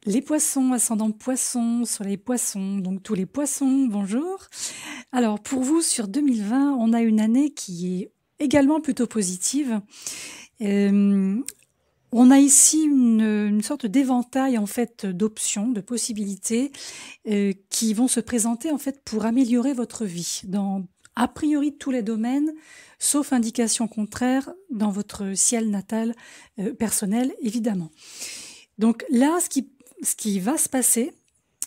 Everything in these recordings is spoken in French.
Les poissons, ascendant poisson, soleil poisson, donc tous les poissons, bonjour. Alors pour vous, sur 2020, on a une année qui est également plutôt positive. Euh, on a ici une sorte d'éventail en fait d'options, de possibilités qui vont se présenter en fait pour améliorer votre vie dans a priori tous les domaines, sauf indication contraire dans votre ciel natal personnel évidemment. Donc là, ce qui va se passer,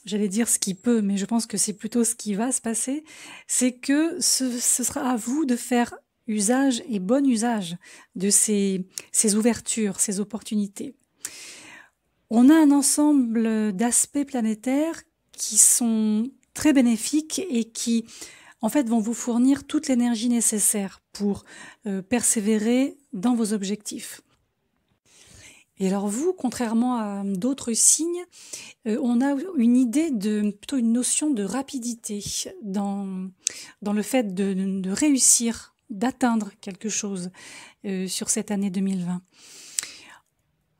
j'allais dire ce qui peut, mais je pense que c'est plutôt ce qui va se passer, c'est que ce sera à vous de faire usage et bon usage de ces ouvertures, ces opportunités. On a un ensemble d'aspects planétaires qui sont très bénéfiques et qui, en fait, vont vous fournir toute l'énergie nécessaire pour persévérer dans vos objectifs. Et alors vous, contrairement à d'autres signes, on a une idée plutôt une notion de rapidité dans le fait de réussir, d'atteindre quelque chose sur cette année 2020.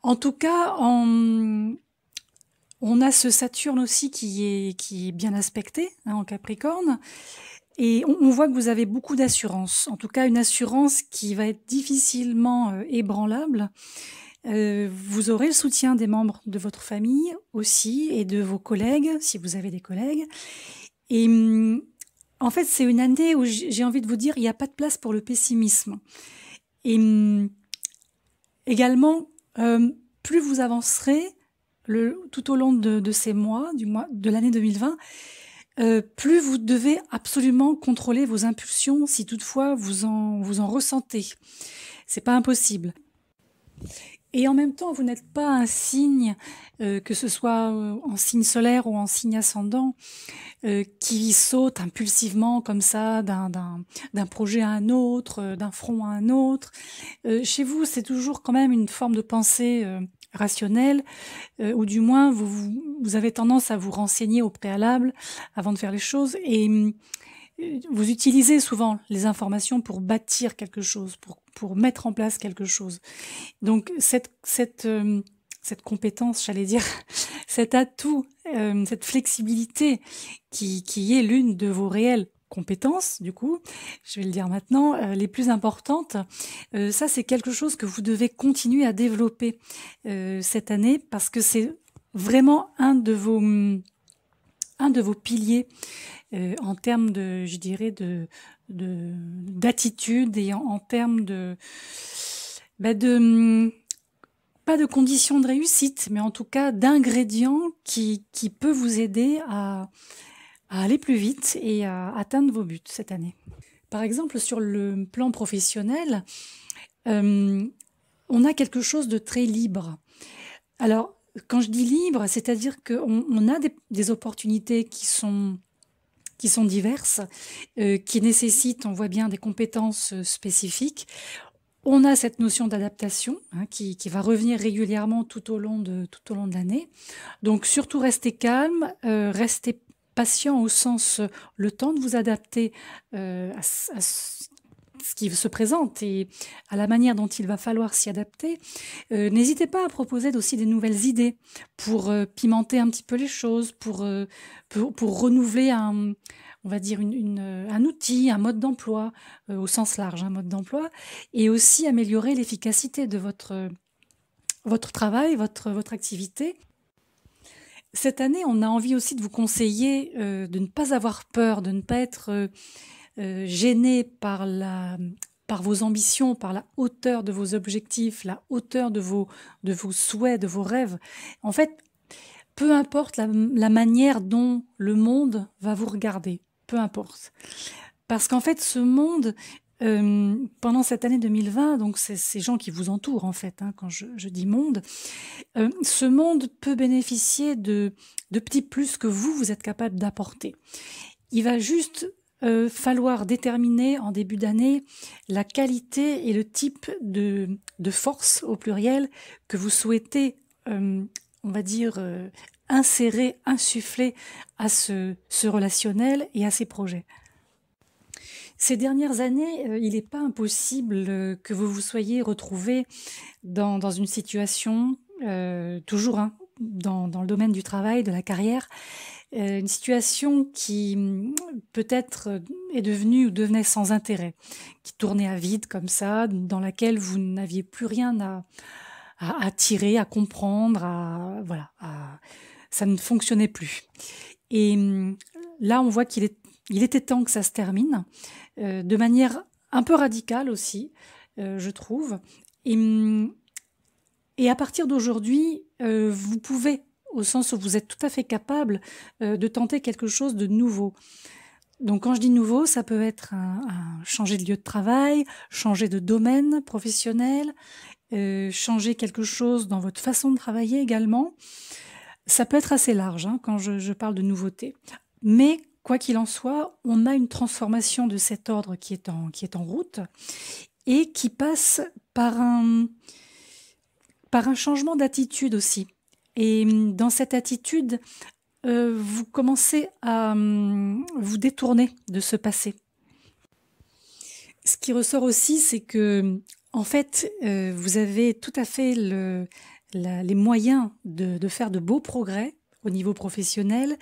En tout cas, on a ce Saturne aussi qui est bien aspecté en Capricorne. Et on voit que vous avez beaucoup d'assurance, en tout cas une assurance qui va être difficilement ébranlable. Vous aurez le soutien des membres de votre famille aussi et de vos collègues, si vous avez des collègues. Et en fait, c'est une année où j'ai envie de vous dire, il n'y a pas de place pour le pessimisme. Et également, plus vous avancerez tout au long de ces mois, de l'année 2020, plus vous devez absolument contrôler vos impulsions si toutefois vous en ressentez. C'est pas impossible. Et en même temps, vous n'êtes pas un signe, que ce soit en signe solaire ou en signe ascendant, qui saute impulsivement comme ça d'un projet à un autre, d'un front à un autre. Chez vous, c'est toujours quand même une forme de pensée rationnelle, ou du moins vous avez tendance à vous renseigner au préalable avant de faire les choses. Et vous utilisez souvent les informations pour bâtir quelque chose, pour mettre en place quelque chose. Donc cette compétence, j'allais dire, cet atout, cette flexibilité qui est l'une de vos réelles compétences, du coup, je vais le dire maintenant, les plus importantes, ça c'est quelque chose que vous devez continuer à développer cette année parce que c'est vraiment un de vos piliers en termes de, je dirais, d'attitude et en termes pas de conditions de réussite, mais en tout cas d'ingrédients qui peut vous aider à aller plus vite et à atteindre vos buts cette année. Par exemple, sur le plan professionnel, on a quelque chose de très libre. Alors, quand je dis libre, c'est-à-dire qu'on a des opportunités qui sont diverses, qui nécessitent, on voit bien, des compétences spécifiques. On a cette notion d'adaptation qui va revenir régulièrement tout au long de l'année. Donc surtout restez calme, restez patient au sens le temps de vous adapter à ce qui se présente et à la manière dont il va falloir s'y adapter. N'hésitez pas à proposer aussi des nouvelles idées pour pimenter un petit peu les choses, pour renouveler on va dire un outil, un mode d'emploi au sens large, un mode d'emploi, et aussi améliorer l'efficacité de votre travail, votre activité. Cette année, on a envie aussi de vous conseiller de ne pas avoir peur, de ne pas être gêné par vos ambitions, par la hauteur de vos objectifs, la hauteur de vos souhaits, de vos rêves. En fait, peu importe la manière dont le monde va vous regarder, peu importe. Parce qu'en fait, ce monde, pendant cette année 2020, donc c'est ces gens qui vous entourent en fait, quand je dis monde, ce monde peut bénéficier de petits plus que vous êtes capable d'apporter. Il va juste falloir déterminer en début d'année la qualité et le type de force au pluriel que vous souhaitez, on va dire, insérer, insuffler à ce relationnel et à ces projets. Ces dernières années, il n'est pas impossible que vous vous soyez retrouvé dans une situation toujours dans le domaine du travail, de la carrière, une situation qui peut-être est devenue ou devenait sans intérêt, qui tournait à vide comme ça, dans laquelle vous n'aviez plus rien à tirer, à comprendre, voilà, ça ne fonctionnait plus. Et là, on voit il était temps que ça se termine, de manière un peu radicale aussi, je trouve. Et à partir d'aujourd'hui, vous pouvez, au sens où vous êtes tout à fait capable de tenter quelque chose de nouveau. Donc quand je dis nouveau, ça peut être changer de lieu de travail, changer de domaine professionnel, changer quelque chose dans votre façon de travailler également. Ça peut être assez large quand je parle de nouveauté. Mais quoi qu'il en soit, on a une transformation de cet ordre qui est en route et qui passe par un changement d'attitude aussi. Et dans cette attitude, vous commencez à vous détourner de ce passé. Ce qui ressort aussi, c'est que, en fait, vous avez tout à fait les moyens de faire de beaux progrès au niveau professionnel,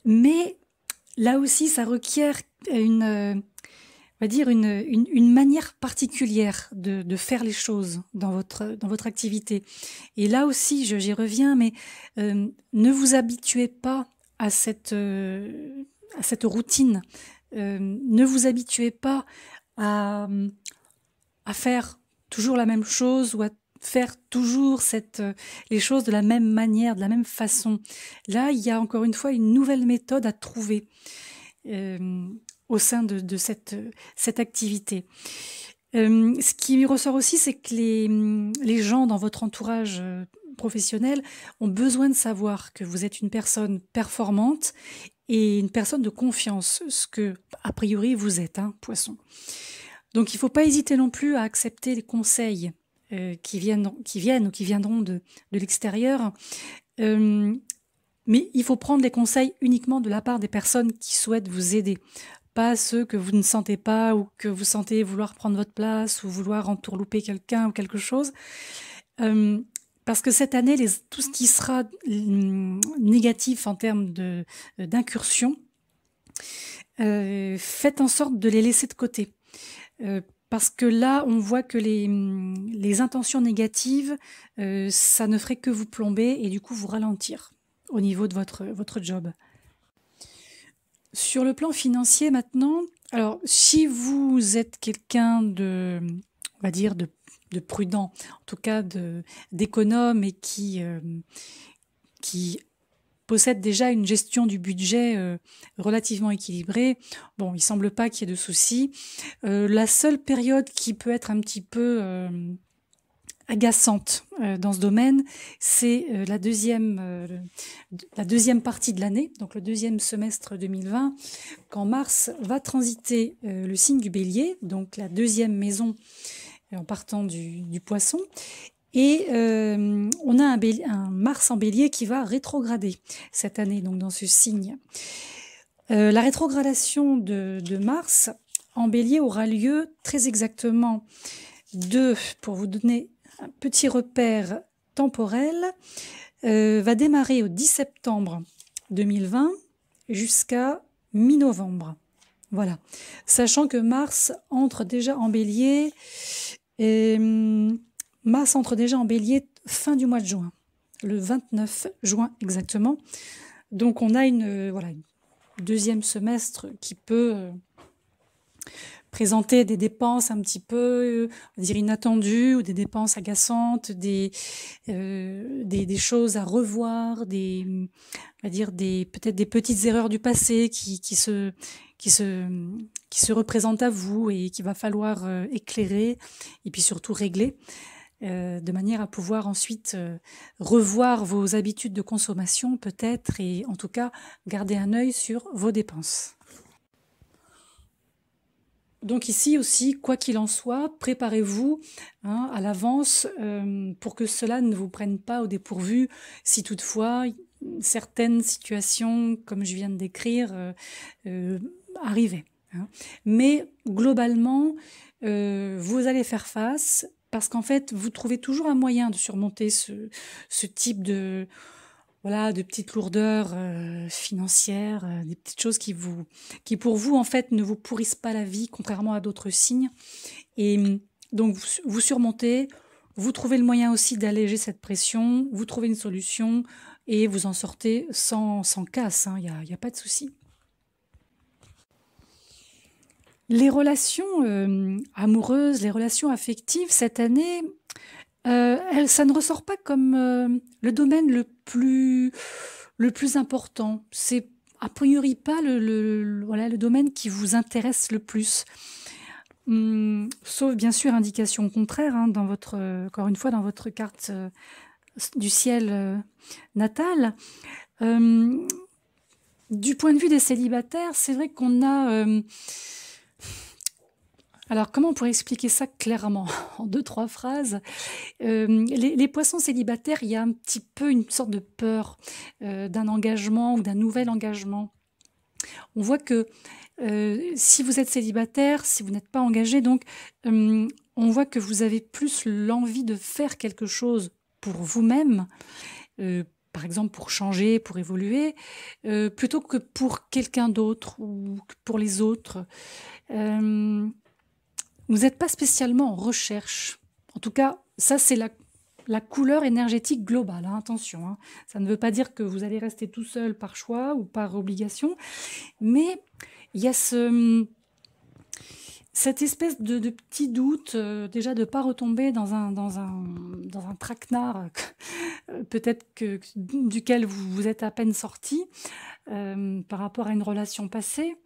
mais là aussi, ça requiert on va dire une manière particulière de faire les choses dans votre activité. Et là aussi, j'y reviens, mais ne vous habituez pas à cette routine. Ne vous habituez pas à faire toujours la même chose ou à faire toujours les choses de la même manière, de la même façon. Là, il y a encore une fois une nouvelle méthode à trouver au sein de cette activité. Ce qui ressort aussi, c'est que les gens dans votre entourage professionnel ont besoin de savoir que vous êtes une personne performante et une personne de confiance, ce que, a priori, vous êtes, Poisson. Donc, il ne faut pas hésiter non plus à accepter les conseils qui viennent ou qui viendront de l'extérieur. Mais il faut prendre les conseils uniquement de la part des personnes qui souhaitent vous aider, pas ceux que vous ne sentez pas ou que vous sentez vouloir prendre votre place ou vouloir entourlouper quelqu'un ou quelque chose. Parce que cette année, tout ce qui sera négatif en termes d'incursion, faites en sorte de les laisser de côté. Parce que là, on voit que les intentions négatives, ça ne ferait que vous plomber et du coup vous ralentir au niveau de votre job. Sur le plan financier maintenant, alors si vous êtes quelqu'un on va dire de prudent, en tout cas d'économe et qui possède déjà une gestion du budget relativement équilibrée, bon, il semble pas qu'il y ait de soucis. La seule période qui peut être un petit peu agaçante dans ce domaine, c'est la deuxième partie de l'année, donc le deuxième semestre 2020, quand Mars va transiter le signe du Bélier, donc la deuxième maison en partant du Poisson. Et on a un Mars en Bélier qui va rétrograder cette année, donc dans ce signe. La rétrogradation de Mars en Bélier aura lieu très exactement pour vous donner un petit repère temporel, va démarrer au 10 septembre 2020 jusqu'à mi-novembre. Voilà. Sachant que Mars entre déjà en Bélier, fin du mois de juin, le 29 juin exactement. Donc on a une deuxième semestre qui peut présenter des dépenses un petit peu, on va dire inattendues, ou des dépenses agaçantes, des choses à revoir, on va dire peut-être des petites erreurs du passé qui se représentent à vous et qu'il va falloir éclairer et puis surtout régler, de manière à pouvoir ensuite revoir vos habitudes de consommation peut-être, et en tout cas garder un œil sur vos dépenses. Donc ici aussi, quoi qu'il en soit, préparez-vous à l'avance pour que cela ne vous prenne pas au dépourvu si toutefois certaines situations, comme je viens de décrire, arrivaient. Mais globalement, vous allez faire face parce qu'en fait, vous trouvez toujours un moyen de surmonter ce type de, voilà, de petites lourdeurs financières, des petites choses qui pour vous, en fait, ne vous pourrissent pas la vie, contrairement à d'autres signes. Et donc, vous surmontez, vous trouvez le moyen aussi d'alléger cette pression, vous trouvez une solution et vous en sortez sans casse, hein, y a pas de souci. Les relations amoureuses, les relations affectives, cette année, ça ne ressort pas comme le domaine le plus important. C'est a priori pas voilà, le domaine qui vous intéresse le plus. Sauf bien sûr indication contraire, hein, encore une fois, dans votre carte du ciel natal. Du point de vue des célibataires, c'est vrai qu'on a... alors, comment on pourrait expliquer ça clairement, en 2-3 phrases? Les poissons célibataires, il y a un petit peu une sorte de peur d'un engagement ou d'un nouvel engagement. On voit que si vous êtes célibataire, si vous n'êtes pas engagé, donc on voit que vous avez plus l'envie de faire quelque chose pour vous-même, par exemple pour changer, pour évoluer, plutôt que pour quelqu'un d'autre ou pour les autres. Vous n'êtes pas spécialement en recherche. En tout cas, ça c'est la couleur énergétique globale, hein, attention. Hein. Ça ne veut pas dire que vous allez rester tout seul par choix ou par obligation, mais il y a cette espèce de petit doute, déjà de ne pas retomber dans un traquenard peut-être duquel vous êtes à peine sorti par rapport à une relation passée.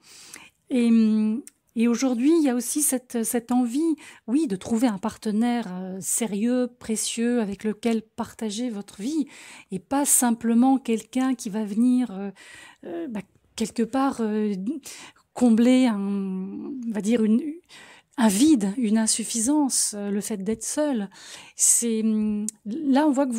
Et aujourd'hui, il y a aussi cette envie, oui, de trouver un partenaire sérieux, précieux, avec lequel partager votre vie, et pas simplement quelqu'un qui va venir quelque part combler on va dire un vide, une insuffisance, le fait d'être seul. Là, on voit que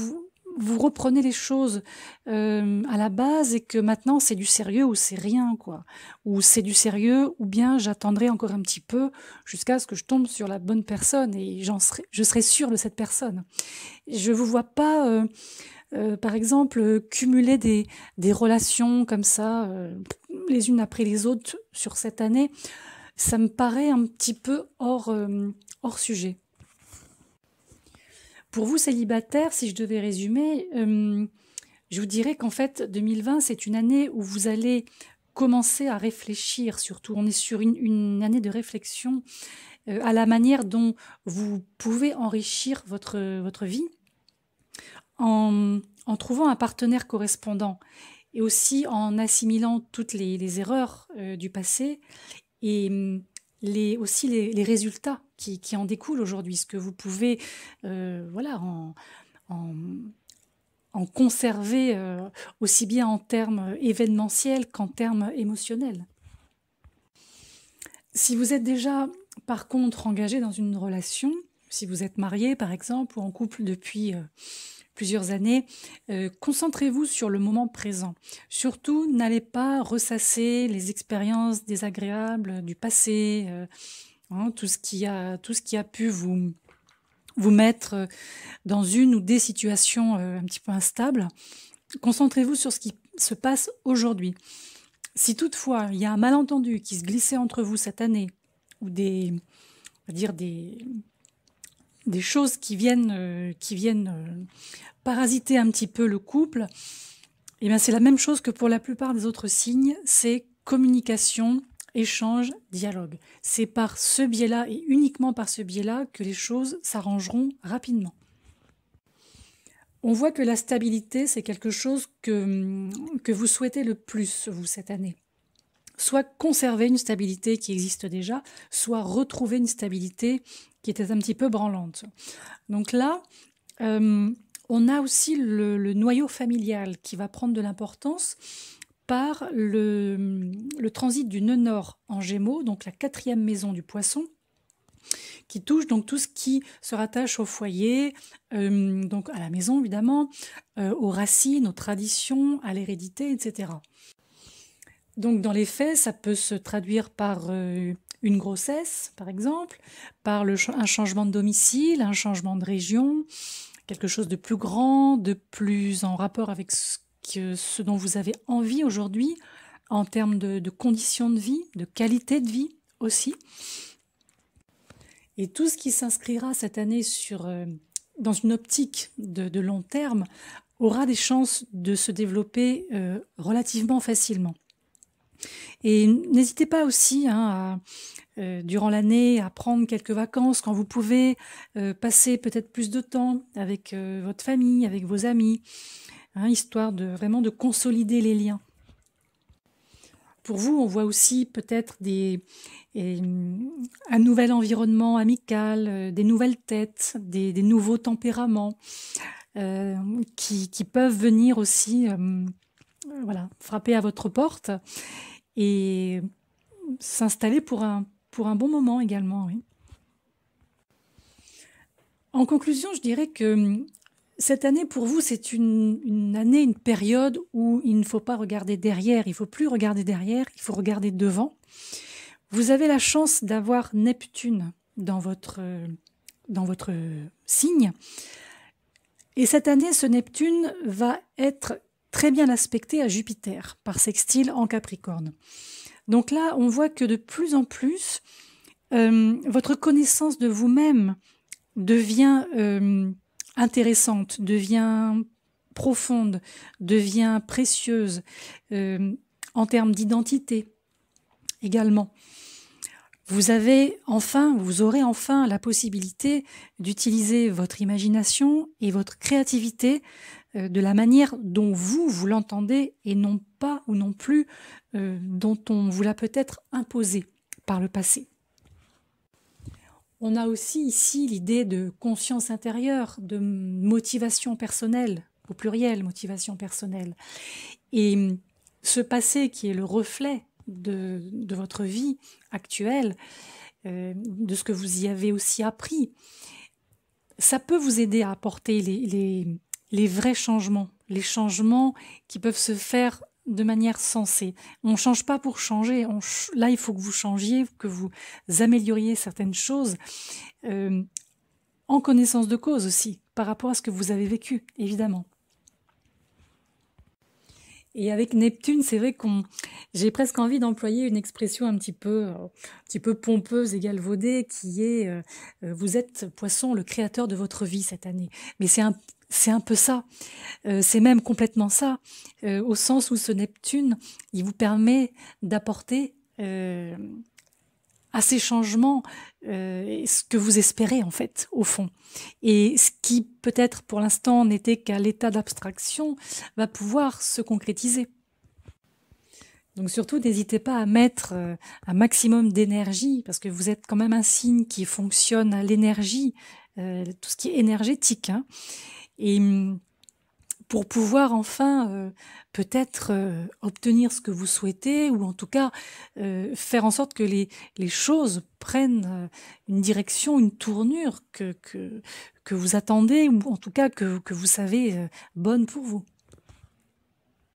vous reprenez les choses à la base et que maintenant c'est du sérieux ou c'est rien, quoi. Ou c'est du sérieux, ou bien j'attendrai encore un petit peu jusqu'à ce que je tombe sur la bonne personne et je serai sûre de cette personne. Je vous vois pas, par exemple, cumuler des relations comme ça, les unes après les autres sur cette année. Ça me paraît un petit peu hors sujet. Pour vous, célibataires, si je devais résumer, je vous dirais qu'en fait, 2020, c'est une année où vous allez commencer à réfléchir, surtout. On est sur une année de réflexion à la manière dont vous pouvez enrichir votre vie en trouvant un partenaire correspondant et aussi en assimilant toutes les erreurs du passé et aussi les résultats qui en découlent aujourd'hui, ce que vous pouvez voilà, en conserver aussi bien en termes événementiels qu'en termes émotionnels. Si vous êtes déjà, par contre, engagé dans une relation, si vous êtes marié par exemple ou en couple depuis plusieurs années, concentrez-vous sur le moment présent. Surtout, n'allez pas ressasser les expériences désagréables du passé, hein, tout ce qui a pu vous mettre dans une ou des situations un petit peu instables. Concentrez-vous sur ce qui se passe aujourd'hui. Si toutefois il y a un malentendu qui se glissait entre vous cette année, ou on va dire des choses qui viennent parasiter un petit peu le couple, et bien c'est la même chose que pour la plupart des autres signes, c'est communication, échange, dialogue. C'est par ce biais-là et uniquement par ce biais-là que les choses s'arrangeront rapidement. On voit que la stabilité, c'est quelque chose que vous souhaitez le plus, vous, cette année. Soit conserver une stabilité qui existe déjà, soit retrouver une stabilité qui était un petit peu branlante. Donc là, on a aussi le noyau familial qui va prendre de l'importance par le transit du nœud nord en Gémeaux, donc la 4e maison du Poisson, qui touche donc tout ce qui se rattache au foyer, donc à la maison évidemment, aux racines, aux traditions, à l'hérédité, etc. Donc dans les faits, ça peut se traduire par une grossesse, par exemple, par un changement de domicile, un changement de région, quelque chose de plus grand, de plus en rapport avec ce dont vous avez envie aujourd'hui, en termes de conditions de vie, de qualité de vie aussi. Et tout ce qui s'inscrira cette année dans une optique de long terme aura des chances de se développer relativement facilement. Et n'hésitez pas aussi durant l'année à prendre quelques vacances quand vous pouvez, passer peut-être plus de temps avec votre famille, avec vos amis, histoire vraiment de consolider les liens. Pour vous, on voit aussi peut-être un nouvel environnement amical, des nouvelles têtes, des nouveaux tempéraments qui peuvent venir aussi frapper à votre porte et s'installer pour un bon moment également. Oui. En conclusion, je dirais que cette année, pour vous, c'est une année, une période où il ne faut pas regarder derrière, il ne faut plus regarder derrière, il faut regarder devant. Vous avez la chance d'avoir Neptune dans votre signe. Et cette année, ce Neptune va être très bien aspecté à Jupiter, par sextile en Capricorne. Donc là, on voit que de plus en plus, votre connaissance de vous-même devient intéressante, devient profonde, devient précieuse en termes d'identité également. Vous aurez enfin la possibilité d'utiliser votre imagination et votre créativité de la manière dont vous l'entendez et non pas ou non plus dont on vous l'a peut-être imposé par le passé. On a aussi ici l'idée de conscience intérieure, de motivation personnelle, au pluriel, motivation personnelle. Et ce passé qui est le reflet de votre vie actuelle, de ce que vous y avez aussi appris, ça peut vous aider à apporter les vrais changements, les changements qui peuvent se faire de manière sensée. On ne change pas pour changer. Là, il faut que vous changiez, que vous amélioriez certaines choses en connaissance de cause aussi, par rapport à ce que vous avez vécu, évidemment. Et avec Neptune, c'est vrai j'ai presque envie d'employer une expression un petit peu pompeuse et galvaudée qui est vous êtes, Poisson, le créateur de votre vie cette année. Mais c'est un peu ça, c'est même complètement ça, au sens où ce Neptune, il vous permet d'apporter à ces changements ce que vous espérez en fait, au fond. Et ce qui peut-être pour l'instant n'était qu'à l'état d'abstraction va pouvoir se concrétiser. Donc surtout, n'hésitez pas à mettre un maximum d'énergie, parce que vous êtes quand même un signe qui fonctionne à l'énergie, tout ce qui est énergétique. Et pour pouvoir enfin peut-être obtenir ce que vous souhaitez, ou en tout cas faire en sorte que les choses prennent une direction, une tournure que vous attendez, ou en tout cas que vous savez bonne pour vous.